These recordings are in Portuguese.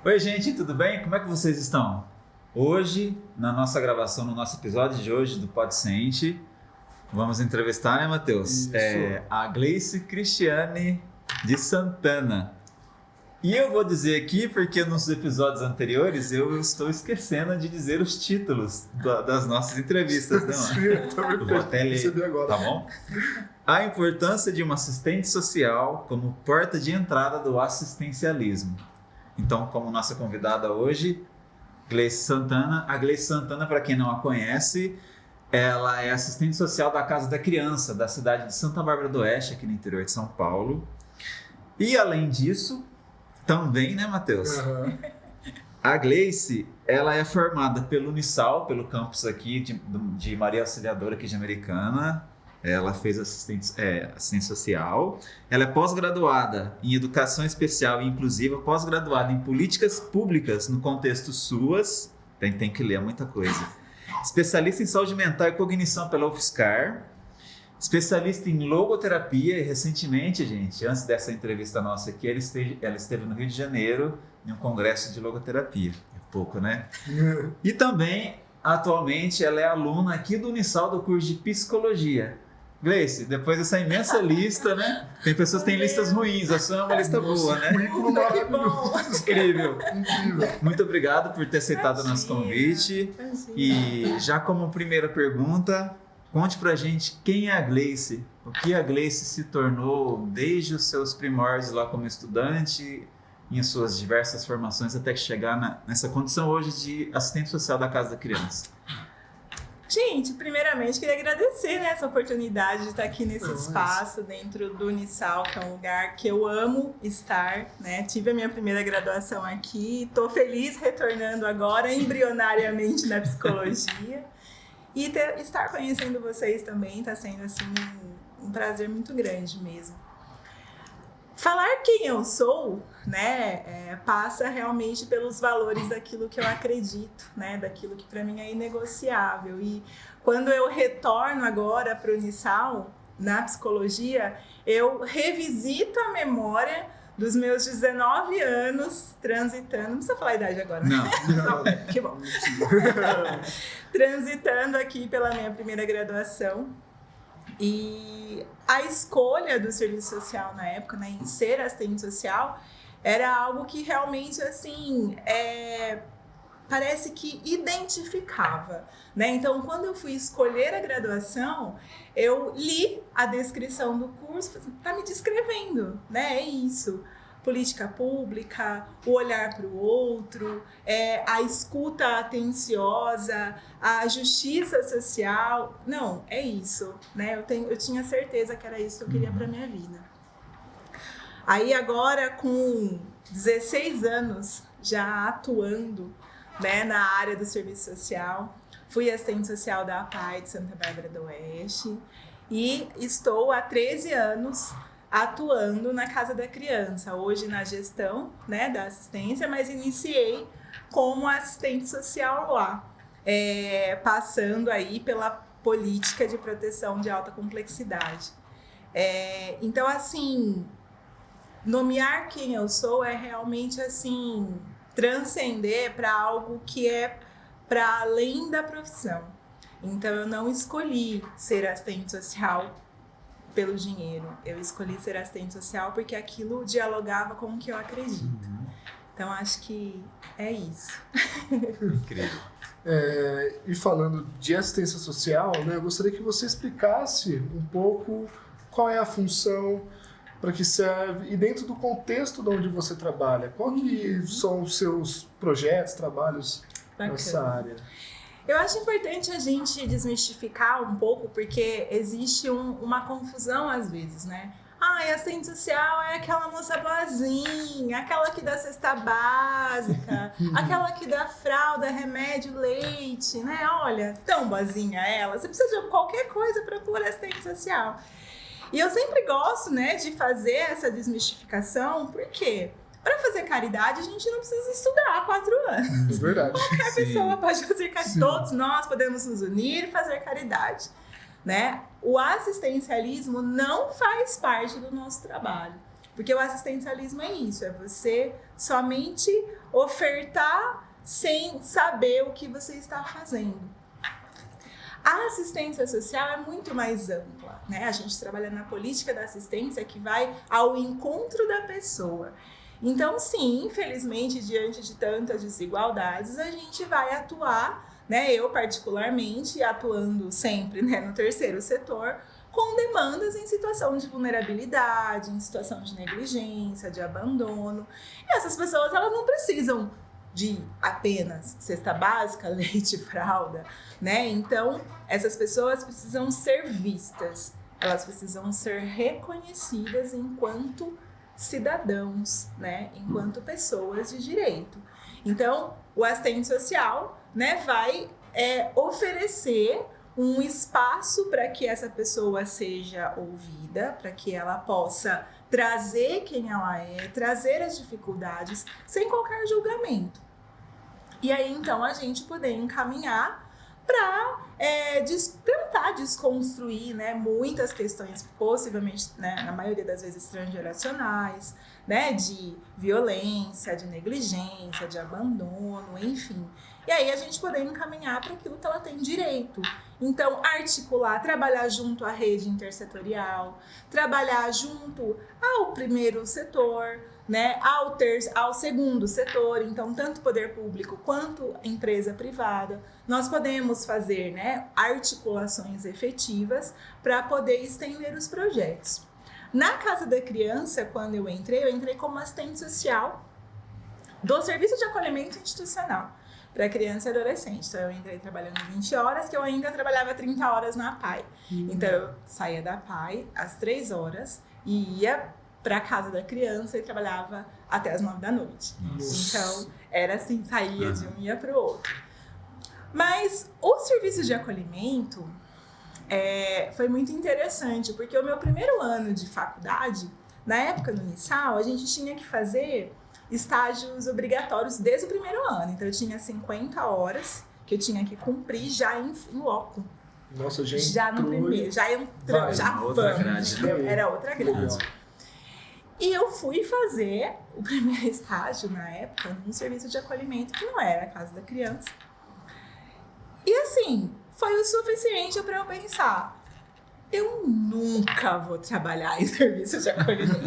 Oi, gente, tudo bem? Como é que vocês estão? Hoje, na nossa gravação, no nosso episódio de hoje do PodSciente, vamos entrevistar, né, Matheus? Isso. A Gleice Cristiane de Santana. E eu vou dizer aqui, porque nos episódios anteriores eu estou esquecendo de dizer os títulos das nossas entrevistas, não? Sim, eu também Eu vou até ler, percebi agora. tá bom? A importância de uma assistente social como porta de entrada do assistencialismo. Então, como nossa convidada hoje, Gleice Santana. A Gleice Santana, para quem não a conhece, ela é assistente social da Casa da Criança, da cidade de Santa Bárbara do Oeste, aqui no interior de São Paulo. E, além disso, também, né, Matheus? Uhum. A Gleice, ela é formada pelo Unisal, pelo campus aqui de Maria Auxiliadora, aqui de Americana. Ela fez assistência social. Ela é pós-graduada em Educação Especial e Inclusiva, pós-graduada em Políticas Públicas no contexto SUAS. Tem que ler muita coisa. Especialista em Saúde Mental e Cognição pela UFSCar. Especialista em logoterapia e recentemente, gente, antes dessa entrevista nossa aqui, ela esteve no Rio de Janeiro em um congresso de logoterapia. É pouco, né? E também, atualmente, ela é aluna aqui do Unisal do curso de Psicologia. Gleice, depois dessa imensa lista, né? Tem pessoas que têm listas ruins, a sua é uma lista boa, né? Currículo maravilhoso. Incrível. Incrível. Muito obrigado por ter aceitado o nosso convite. E já como primeira pergunta, conte pra gente quem é a Gleice, o que a Gleice se tornou desde os seus primórdios lá como estudante, em suas diversas formações, até chegar nessa condição hoje de assistente social da Casa da Criança. Gente, primeiramente queria agradecer, né, essa oportunidade de estar aqui nesse espaço dentro do Unisal, que é um lugar que eu amo estar, né? Tive a minha primeira graduação aqui, estou feliz retornando agora embrionariamente na psicologia. E estar conhecendo vocês também está sendo assim, um prazer muito grande mesmo. Falar quem eu sou, né, passa realmente pelos valores daquilo que eu acredito, né, daquilo que para mim é inegociável. E quando eu retorno agora para o Unisal, na psicologia, eu revisito a memória dos meus 19 anos transitando. Não precisa falar a idade agora, né? Não. Que bom. Transitando aqui pela minha primeira graduação. E a escolha do serviço social na época, né, em ser assistente social, era algo que realmente, assim, parece que identificava, né? Então, quando eu fui escolher a graduação, eu li a descrição do curso, tá me descrevendo, né? É isso. Política pública, o olhar para o outro, a escuta atenciosa, a justiça social. Não, é isso, né? Eu tinha certeza que era isso que eu queria para minha vida. Aí agora, com 16 anos já atuando, né, na área do serviço social, fui assistente social da APAE de Santa Bárbara do Oeste e estou há 13 anos atuando na Casa da Criança, hoje na gestão, né, da assistência, mas iniciei como assistente social lá, passando aí pela política de proteção de alta complexidade. Então, assim, nomear quem eu sou é realmente, assim, transcender para algo que é para além da profissão. Então, eu não escolhi ser assistente social pelo dinheiro. Eu escolhi ser assistente social porque aquilo dialogava com o que eu acredito. Então, acho que é isso. Incrível. E falando de assistência social, né, eu gostaria que você explicasse um pouco qual é a função, para que serve, e dentro do contexto de onde você trabalha, qual que são os seus projetos, trabalhos nessa área? Eu acho importante a gente desmistificar um pouco, porque existe uma confusão às vezes, né? Assistente social é aquela moça boazinha, aquela que dá cesta básica, aquela que dá fralda, remédio, leite, né? Olha, tão boazinha ela. Você precisa de qualquer coisa, procura assistente social. E eu sempre gosto, né, de fazer essa desmistificação, porque para fazer caridade a gente não precisa estudar 4 anos. É verdade. Qualquer pessoa pode fazer caridade. Todos nós podemos nos unir e fazer caridade, né? O assistencialismo não faz parte do nosso trabalho. Porque o assistencialismo é isso, é você somente ofertar sem saber o que você está fazendo. A assistência social é muito mais ampla, né? A gente trabalha na política da assistência que vai ao encontro da pessoa. Então, sim, infelizmente, diante de tantas desigualdades, a gente vai atuar, né? Eu, particularmente, atuando sempre, né, no terceiro setor, com demandas em situação de vulnerabilidade, em situação de negligência, de abandono. E essas pessoas, elas não precisam de apenas cesta básica, leite, fralda, né? Então, essas pessoas precisam ser vistas, elas precisam ser reconhecidas enquanto cidadãos, né? Enquanto pessoas de direito. Então, o assistente social, né, vai oferecer um espaço para que essa pessoa seja ouvida, para que ela possa trazer quem ela é, trazer as dificuldades sem qualquer julgamento. E aí, então, a gente poder encaminhar para tentar desconstruir, né, muitas questões, possivelmente, né, na maioria das vezes, transgeracionais, né, de violência, de negligência, de abandono, enfim. E aí a gente poder encaminhar para aquilo que ela tem direito. Então, articular, trabalhar junto à rede intersetorial, trabalhar junto ao primeiro setor, né, ao segundo setor, então tanto poder público quanto empresa privada, nós podemos fazer, né, articulações efetivas para poder estender os projetos. Na Casa da Criança, quando eu entrei como assistente social do Serviço de Acolhimento Institucional para criança e adolescente. Então, eu entrei trabalhando 20 horas, que eu ainda trabalhava 30 horas na PAI. Então, eu saía da PAI às 3 horas e ia para a Casa da Criança e trabalhava até as 9 da noite. Nossa. Então, era assim, saía de um e ia para o outro. Mas o serviço de acolhimento foi muito interessante, porque o meu primeiro ano de faculdade, na época do Unisal, a gente tinha que fazer estágios obrigatórios desde o primeiro ano. Então, eu tinha 50 horas que eu tinha que cumprir já em loco. Nossa, gente. Já no primeiro, já entrou, já outra grade, né? Era outra grade. E eu fui fazer o primeiro estágio, na época, num serviço de acolhimento que não era a Casa da Criança. E assim, foi o suficiente para eu pensar, eu nunca vou trabalhar em serviço de acolhimento,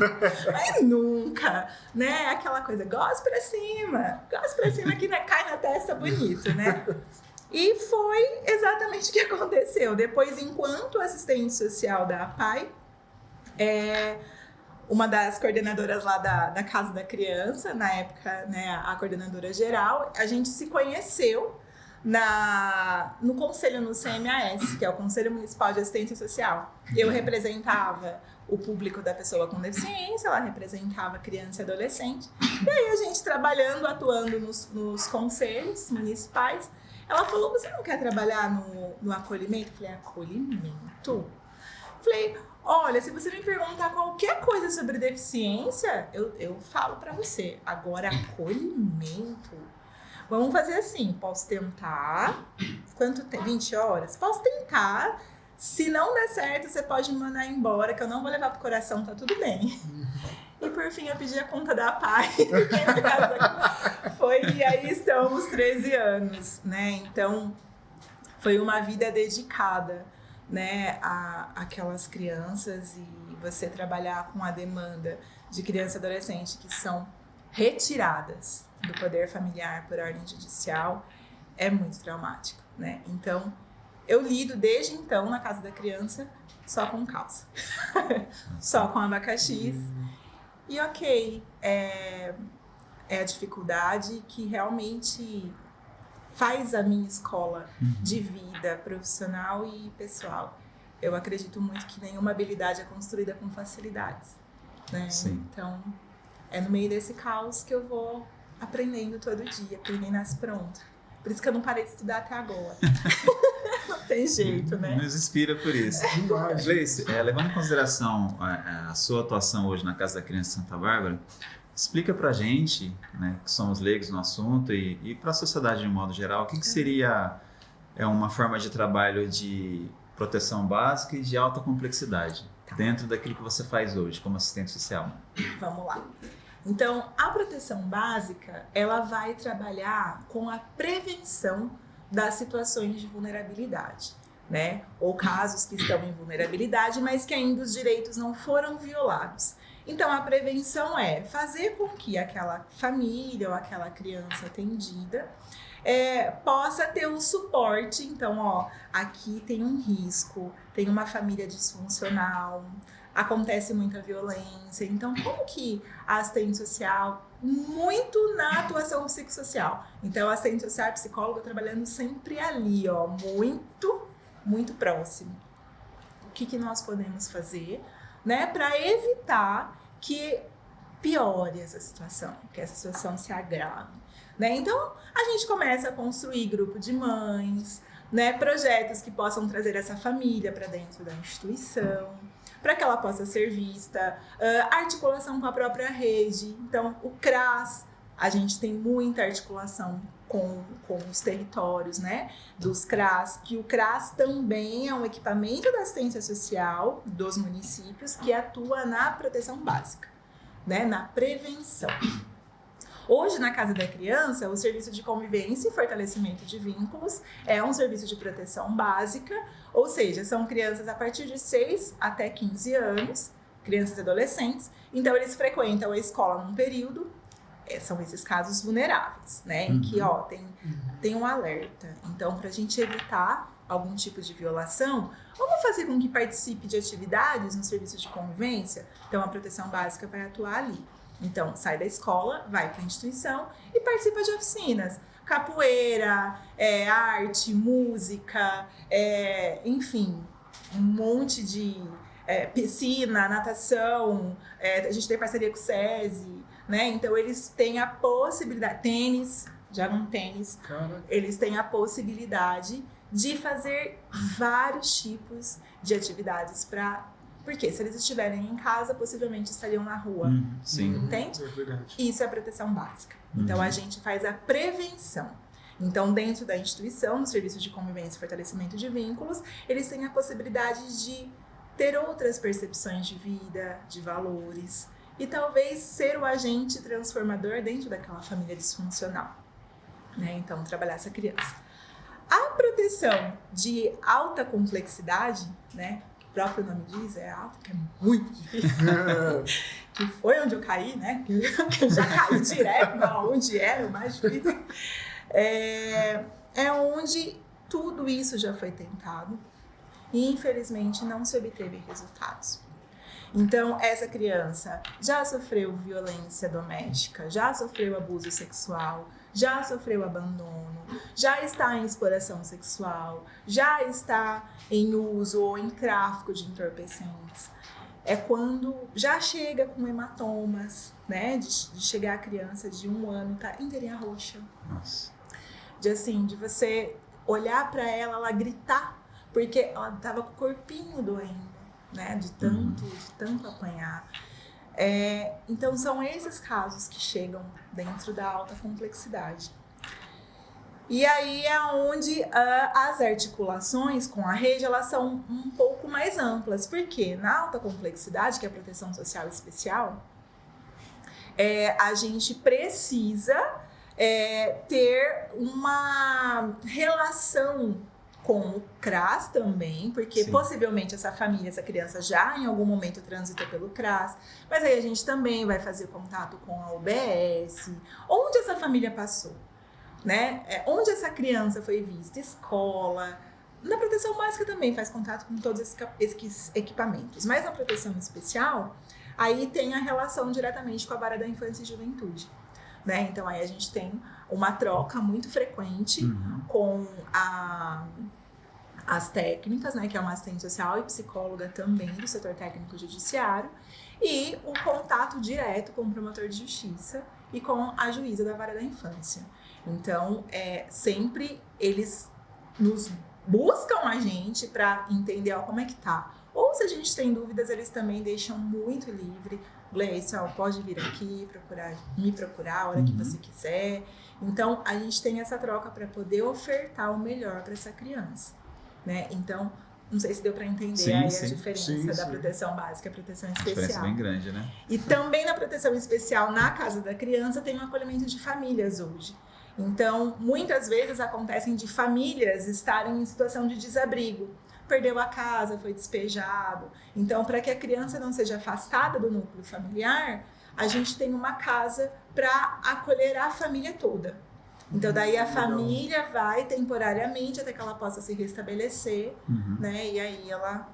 mas nunca, né? Aquela coisa, gosto pra cima que cai na testa bonito, né? E foi exatamente o que aconteceu. Depois, enquanto assistente social da APAI, uma das coordenadoras lá da Casa da Criança, na época, né, a coordenadora geral, a gente se conheceu no conselho, no CMAS, que é o Conselho Municipal de Assistência Social. Eu representava o público da pessoa com deficiência, ela representava criança e adolescente. E aí a gente trabalhando, atuando nos conselhos municipais, ela falou, você não quer trabalhar no acolhimento? Eu falei, acolhimento? Falei, olha, se você me perguntar qualquer coisa sobre deficiência, eu falo pra você. Agora, acolhimento... Vamos fazer assim, posso tentar, 20 horas? Posso tentar, se não der certo, você pode me mandar embora, que eu não vou levar pro coração, tá tudo bem. E por fim, eu pedi a conta da PAI, e aí estamos 13 anos, né? Então, foi uma vida dedicada, né, àquelas crianças e você trabalhar com a demanda de criança e adolescente que são retiradas do poder familiar por ordem judicial é muito traumático, né? Então, eu lido desde então na Casa da Criança só com calça, só com abacaxis. E ok, é a dificuldade que realmente faz a minha escola de vida profissional e pessoal. Eu acredito muito que nenhuma habilidade é construída com facilidades, né? Sim. Então, é no meio desse caos que eu vou aprendendo todo dia, porque ninguém nasce pronto. Por isso que eu não parei de estudar até agora. Não tem jeito, né? Nos inspira por isso. Gleice, levando em consideração a sua atuação hoje na Casa da Criança Santa Bárbara, explica pra gente, né, que somos leigos no assunto e para a sociedade de um modo geral, o que seria uma forma de trabalho de proteção básica e de alta complexidade? dentro daquilo que você faz hoje como assistente social? Vamos lá. Então, a proteção básica, ela vai trabalhar com a prevenção das situações de vulnerabilidade, né? Ou casos que estão em vulnerabilidade, mas que ainda os direitos não foram violados. Então, a prevenção é fazer com que aquela família ou aquela criança atendida possa ter um suporte. Então, ó, aqui tem um risco, tem uma família disfuncional, acontece muita violência. Então, como que a assistente social, muito na atuação psicossocial. Então, a assistente social e psicóloga trabalhando sempre ali, ó, muito próximo. O que nós podemos fazer, né, para evitar que piore essa situação, que essa situação se agrave, né? Então, a gente começa a construir grupo de mães, né, projetos que possam trazer essa família para dentro da instituição, para que ela possa ser vista, articulação com a própria rede. Então, o CRAS, a gente tem muita articulação com os territórios, né, dos CRAS, que o CRAS também é um equipamento da assistência social dos municípios que atua na proteção básica, né, na prevenção. Hoje, na Casa da Criança, o serviço de convivência e fortalecimento de vínculos é um serviço de proteção básica, ou seja, são crianças a partir de 6 até 15 anos, crianças e adolescentes, então eles frequentam a escola num período, são esses casos vulneráveis, né, em que ó, tem um alerta. Então, para a gente evitar algum tipo de violação, vamos fazer com que participe de atividades no serviço de convivência? Então, a proteção básica vai atuar ali. Então, sai da escola, vai para a instituição e participa de oficinas. Capoeira, arte, música, enfim, um monte de piscina, natação, a gente tem parceria com o SESI, né? Então, eles têm a possibilidade, tênis, jogam tênis, eles têm a possibilidade de fazer vários tipos de atividades porque se eles estiverem em casa, possivelmente estariam na rua. Sim. Entende? É verdade. Isso é a proteção básica. Então, a gente faz a prevenção. Então, dentro da instituição, no serviço de convivência e fortalecimento de vínculos, eles têm a possibilidade de ter outras percepções de vida, de valores, e talvez ser o agente transformador dentro daquela família disfuncional, né? Então, trabalhar essa criança. A proteção de alta complexidade, né? O próprio nome diz, é alto, que é muito difícil. Que foi onde eu caí, né? Que eu já caí direto, onde era o mais difícil. É onde tudo isso já foi tentado e, infelizmente, não se obteve resultados. Então, essa criança já sofreu violência doméstica, já sofreu abuso sexual, já sofreu abandono, já está em exploração sexual, já está em uso ou em tráfico de entorpecentes. É quando já chega com hematomas, né? De chegar a criança de 1 ano, tá inteirinha roxa. Nossa. De você olhar para ela gritar, porque ela tava com o corpinho doendo, né? De tanto apanhar. Então, são esses casos que chegam dentro da alta complexidade. E aí é onde as articulações com a rede, elas são um pouco mais amplas. Porque na alta complexidade, que é a proteção social especial, a gente precisa ter uma relação com o CRAS também, porque Sim. Possivelmente essa família, essa criança já em algum momento transitou pelo CRAS, mas aí a gente também vai fazer contato com a UBS, onde essa família passou, né? Onde essa criança foi vista, escola. Na proteção básica também faz contato com todos esses equipamentos, mas na proteção especial, aí tem a relação diretamente com a vara da infância e juventude, né? Então aí a gente tem uma troca muito frequente com as técnicas, né, que é uma assistente social e psicóloga também do setor técnico judiciário, e o contato direto com o promotor de justiça e com a juíza da vara da infância. Então, sempre eles nos buscam a gente para entender como é que tá. Ou se a gente tem dúvidas, eles também deixam muito livre. Gleice, pode vir aqui, me procurar a hora que você quiser. Então, a gente tem essa troca para poder ofertar o melhor para essa criança, né? Então, Não sei se deu para entender Sim, aí sim. a diferença Sim, da sim. proteção básica e a proteção A diferença é especial. bem grande, né? E também na proteção especial na casa da criança tem um acolhimento de famílias hoje. Então, muitas vezes acontecem de famílias estarem em situação de desabrigo. Perdeu a casa, foi despejado. Então, para que a criança não seja afastada do núcleo familiar, a gente tem uma casa para acolher a família toda. Então, daí a família vai temporariamente até que ela possa se restabelecer, né? E aí ela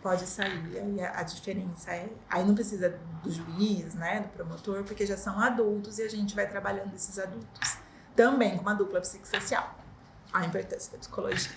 pode sair. Aí a diferença é... Aí não precisa do juiz, né? Do promotor, porque já são adultos e a gente vai trabalhando esses adultos. Também com uma dupla psicossocial. A importância da psicologia.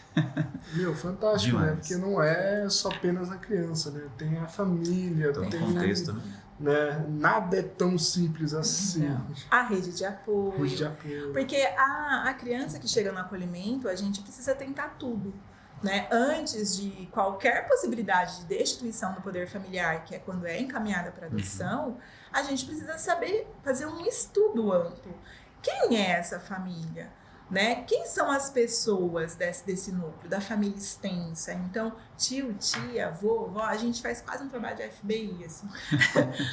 Fantástico, Demais. né? Porque não é só apenas a criança, né? Tem a família, Então, tem... contexto, né? Nada é tão simples assim. Não. A rede de apoio. Rede de apoio. Porque a criança que chega no acolhimento, a gente precisa tentar tudo. Né? Antes de qualquer possibilidade de destituição do poder familiar, que é quando é encaminhada para adoção, a gente precisa saber fazer um estudo amplo. Quem é essa família? Né? Quem são as pessoas desse núcleo, da família extensa? Então, tio, tia, avô, vó, a gente faz quase um trabalho de FBI, assim.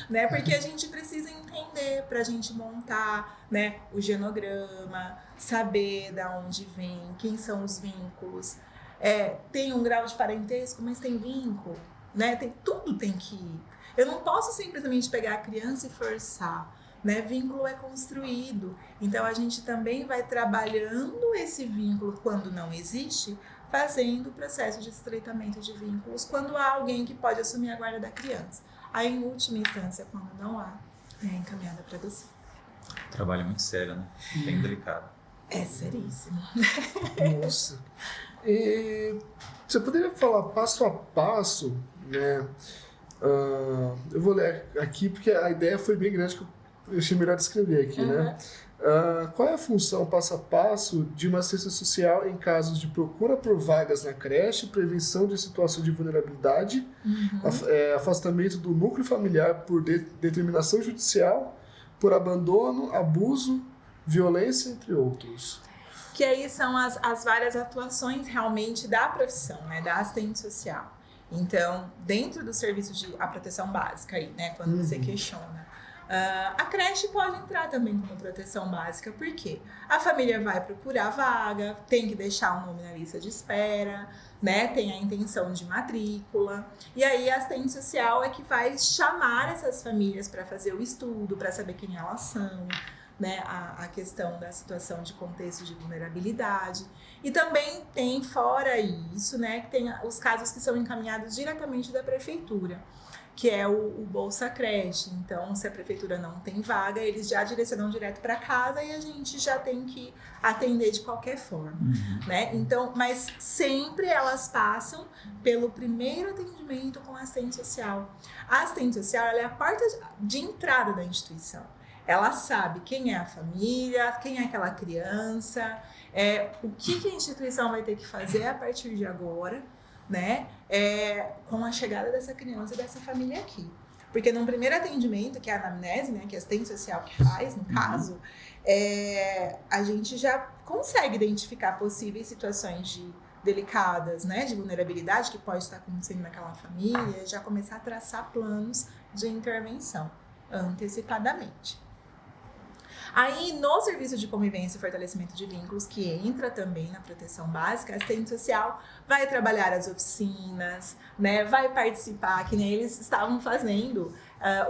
Né? Porque a gente precisa entender para a gente montar, né, o genograma, saber de onde vem, quem são os vínculos. Tem um grau de parentesco, mas tem vínculo, né? Tudo tem que ir. Eu não posso simplesmente pegar a criança e forçar, né? Vínculo é construído. Então, a gente também vai trabalhando esse vínculo quando não existe, fazendo o processo de estreitamento de vínculos quando há alguém que pode assumir a guarda da criança. Aí, em última instância, quando não há, é encaminhada para adoção. Trabalho muito sério, né? Bem delicado. É seríssimo. Nossa. E você poderia falar passo a passo, né? Eu vou ler aqui porque a ideia foi bem grande que eu achei melhor descrever aqui, né? Qual é a função passo a passo de uma assistência social em casos de procura por vagas na creche, prevenção de situação de vulnerabilidade, afastamento do núcleo familiar por determinação judicial, por abandono, abuso, violência, entre outros? Que aí são as várias atuações realmente da profissão, né, da assistente social. Então, dentro do serviço de a proteção básica aí, né, quando você questiona, a creche pode entrar também como proteção básica, porque a família vai procurar vaga, tem que deixar o nome na lista de espera, né, tem a intenção de matrícula, e aí a assistente social é que vai chamar essas famílias para fazer o estudo, para saber quem elas são, né, a questão da situação de contexto de vulnerabilidade. E também tem, fora isso, né, que tem os casos que são encaminhados diretamente da prefeitura, que é o Bolsa Creche. Então, se a prefeitura não tem vaga, eles já direcionam direto para casa e a gente já tem que atender de qualquer forma, né? Então, mas sempre elas passam pelo primeiro atendimento com a assistente social. A assistente social, ela é a porta de entrada da instituição. Ela sabe quem é a família, quem é aquela criança, o que a instituição vai ter que fazer a partir de agora, né? Com a chegada dessa criança e dessa família aqui. Porque num primeiro atendimento, que é a anamnese, né, que é a assistente social que faz, no caso, a gente já consegue identificar possíveis situações delicadas, né, de vulnerabilidade que pode estar acontecendo naquela família, já começar a traçar planos de intervenção antecipadamente. Aí, no serviço de convivência e fortalecimento de vínculos, que entra também na proteção básica, a assistente social vai trabalhar as oficinas, né, vai participar, que nem eles estavam fazendo,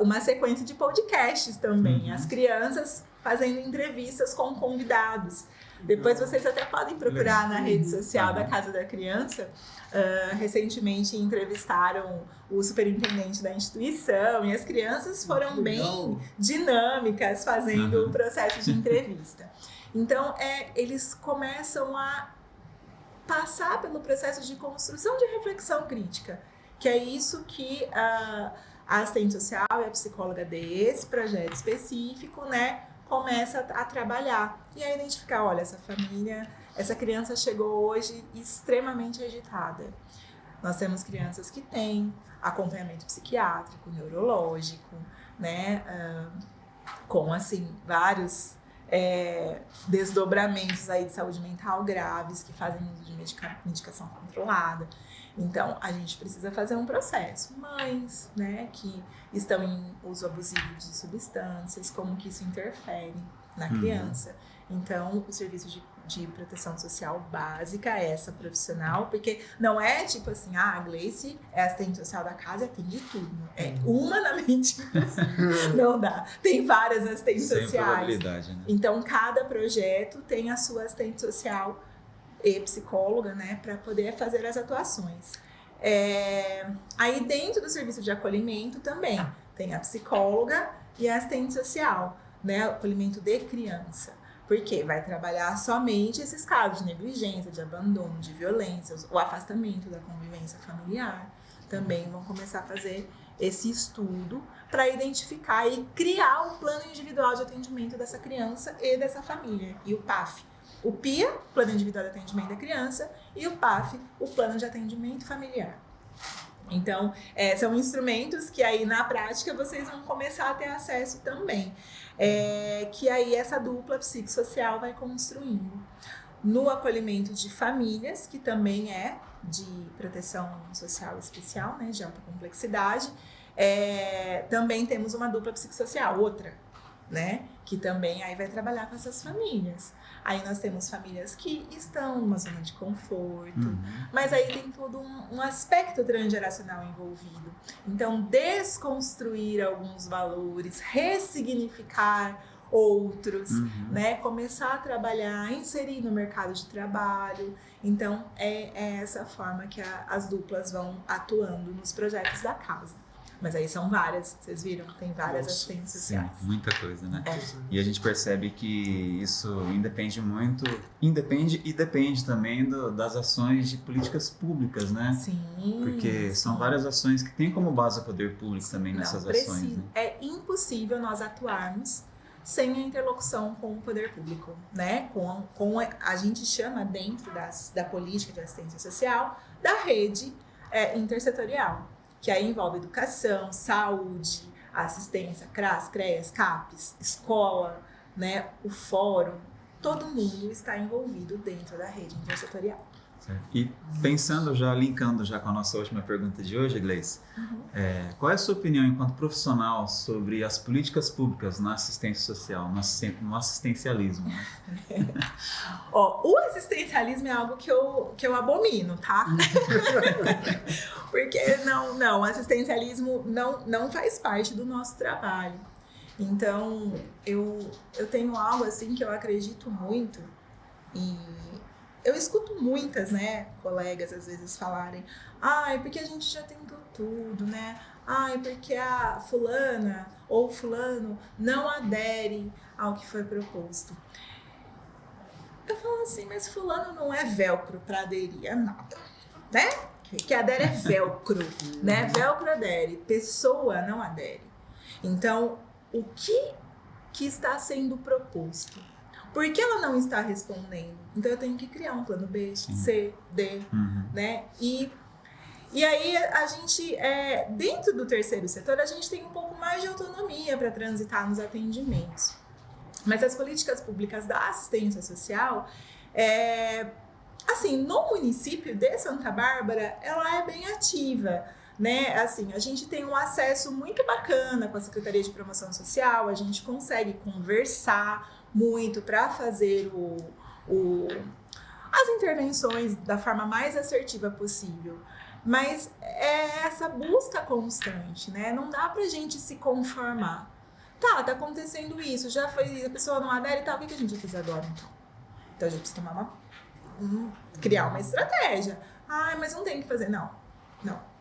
uma sequência de podcasts também, as crianças fazendo entrevistas com convidados. Depois vocês até podem procurar na rede social da Casa da Criança. Recentemente entrevistaram o superintendente da instituição e as crianças foram bem dinâmicas fazendo o processo de entrevista. Então, eles começam a passar pelo processo de construção de reflexão crítica, que é isso que a assistente social e a psicóloga desse projeto específico, né, começa a trabalhar e a identificar, olha, essa família, essa criança chegou hoje extremamente agitada. Nós temos crianças que têm acompanhamento psiquiátrico, neurológico, né, com, assim, vários desdobramentos aí de saúde mental graves, que fazem uso de medicação controlada. Então, a gente precisa fazer um processo. Mães, né, que estão em uso abusivo de substâncias, como que isso interfere na criança. Então, o serviço de proteção social básica é essa profissional, porque não é tipo assim, a Gleice é assistente social da casa e atende tudo. É humanamente impossível. Não dá. Tem várias assistentes Sem sociais. probabilidade, né? Então, cada projeto tem a sua assistente social e psicóloga, né, para poder fazer as atuações. Aí, dentro do serviço de acolhimento também tem a psicóloga e a assistente social, né, acolhimento de criança. Porque vai trabalhar somente esses casos de negligência, de abandono, de violência, o afastamento da convivência familiar. Também vão começar a fazer esse estudo para identificar e criar o plano individual de atendimento dessa criança e dessa família. E o PAF. O PIA, Plano Individual de Atendimento da Criança, e o PAF, o Plano de Atendimento Familiar. Então, são instrumentos que aí na prática vocês vão começar a ter acesso também. Que aí essa dupla psicossocial vai construindo. No acolhimento de famílias, que também é de proteção social especial, né, de alta complexidade, também temos uma dupla psicossocial, outra, né, que também aí vai trabalhar com essas famílias. Aí nós temos famílias que estão numa zona de conforto, mas aí tem todo um aspecto transgeracional envolvido. Então, desconstruir alguns valores, ressignificar outros, né? Começar a trabalhar, inserir no mercado de trabalho. Então, é essa forma que as duplas vão atuando nos projetos da casa. Mas aí são várias, vocês viram? Tem várias assistentes sociais. Sim, muita coisa, né? E a gente percebe que isso independe e depende também das ações de políticas públicas, né? Sim. Porque são várias ações que têm como base o poder público também nessas ações. Né? É impossível nós atuarmos sem a interlocução com o poder público, né? A gente chama dentro da política de assistência social da rede intersetorial, que aí envolve educação, saúde, assistência, CRAS, CREAS, CAPES, escola, né, o fórum, todo mundo está envolvido dentro da rede intersetorial. Certo. E pensando linkando com a nossa última pergunta de hoje, Gleice, qual é a sua opinião enquanto profissional sobre as políticas públicas na assistência social, no assistencialismo? Né? O assistencialismo é algo que eu abomino, tá? Porque o assistencialismo não faz parte do nosso trabalho. Então, eu tenho algo assim que eu acredito muito e eu escuto muitas, né, colegas às vezes falarem, porque a gente já tentou tudo, né? Porque a fulana ou fulano não adere ao que foi proposto. Eu falo assim, mas fulano não é velcro para aderir a nada, né? Que adere é velcro, né? Velcro adere, pessoa não adere. Então, o que está sendo proposto? Por que ela não está respondendo? Então, eu tenho que criar um plano B, C, D, né? E aí, a gente, dentro do terceiro setor, a gente tem um pouco mais de autonomia para transitar nos atendimentos. Mas as políticas públicas da assistência social, assim, no município de Santa Bárbara, ela é bem ativa, né? Assim, a gente tem um acesso muito bacana com a Secretaria de Promoção Social, a gente consegue conversar muito para fazer as intervenções da forma mais assertiva possível. Mas é essa busca constante, né? Não dá pra gente se conformar. Tá acontecendo isso, já foi, a pessoa não adere e tal, o que a gente vai fazer agora, então? Então a gente precisa criar uma estratégia. Mas não tem que fazer. Não,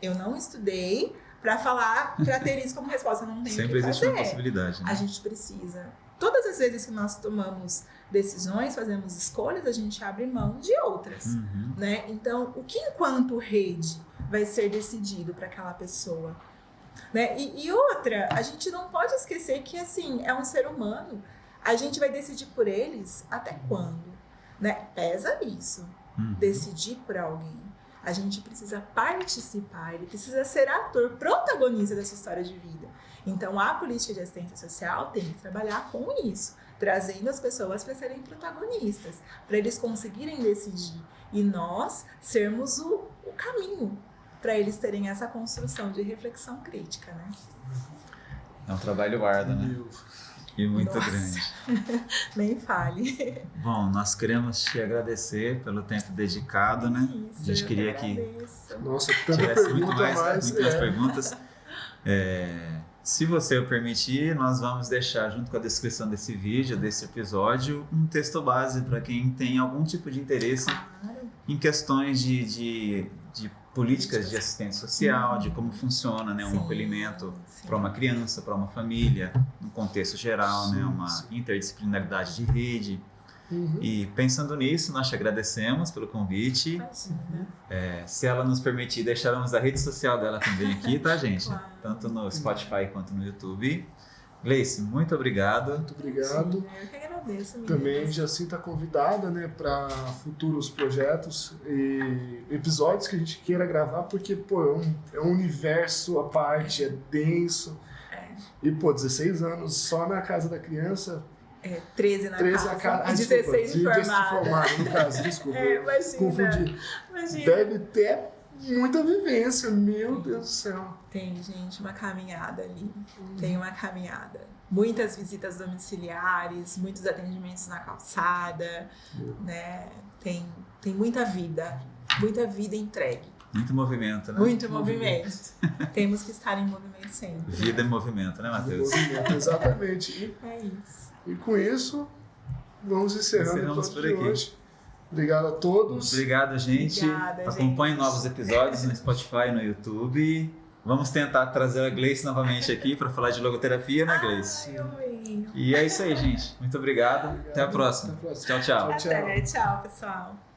eu não estudei pra ter isso como resposta, não tem Sempre que fazer. existe uma possibilidade, né? A gente precisa. Todas as vezes que nós tomamos decisões, fazemos escolhas, a gente abre mão de outras, né? Então, o que enquanto rede vai ser decidido para aquela pessoa? Né? E outra, a gente não pode esquecer que, assim, é um ser humano. A gente vai decidir por eles até quando? Né? Pesa isso. Decidir por alguém. A gente precisa participar, ele precisa ser ator, protagonista dessa história de vida. Então, a política de assistência social tem que trabalhar com isso. trazendo as pessoas para serem protagonistas, para eles conseguirem decidir e nós sermos o caminho para eles terem essa construção de reflexão crítica, né? É um trabalho árduo, né? E muito Nossa. grande. Nem fale. Bom, nós queremos te agradecer pelo tempo dedicado, né? Isso, A gente queria que agradeço. Nossa, tanta tivesse muito pergunta mais, mais. muitas perguntas. Se você o permitir, nós vamos deixar junto com a descrição desse vídeo, desse episódio, um texto base para quem tem algum tipo de interesse Claro. em questões de políticas de assistência social, de como funciona, né, um Sim, acolhimento sim. para uma criança, para uma família, no contexto geral, né, Sim, uma sim. interdisciplinaridade de rede. Uhum. E pensando nisso, nós te agradecemos pelo convite. Imagina. Se ela nos permitir, deixaremos a rede social dela também aqui, tá, gente? Claro. Tanto no Spotify quanto no YouTube. Gleice, muito obrigado. Muito obrigado. Eu que agradeço, meninas. Também já sinta convidada, né, para futuros projetos e episódios que a gente queira gravar, porque, pô, é um universo à parte, é denso. E, pô, 16 anos só na casa da criança, 13 na 13 casa, a casa. e 16 de formada. formado, no caso, desculpa. Imagina. Confundi. Imagina. Deve ter muita vivência, meu Deus do céu. Tem, gente, uma caminhada ali. Tem uma caminhada. Muitas visitas domiciliares, muitos atendimentos na calçada, né? Tem muita vida entregue. Muito movimento, né? Muito movimento. Temos que estar em movimento sempre. Vida e movimento, né, Matheus? Movimento, exatamente. É isso. E com isso, vamos encerrando o Encerramos episódio por de aqui. hoje. Obrigado a todos. Obrigado, gente. Obrigada, Acompanhe gente. novos episódios no Spotify e no YouTube. Vamos tentar trazer a Gleice novamente aqui para falar de logoterapia, né, Gleice? Ai, eu amei. E é isso aí, gente. Muito obrigado. Até a próxima. Até a próxima. Tchau, tchau. Tchau. Até. Tchau, pessoal.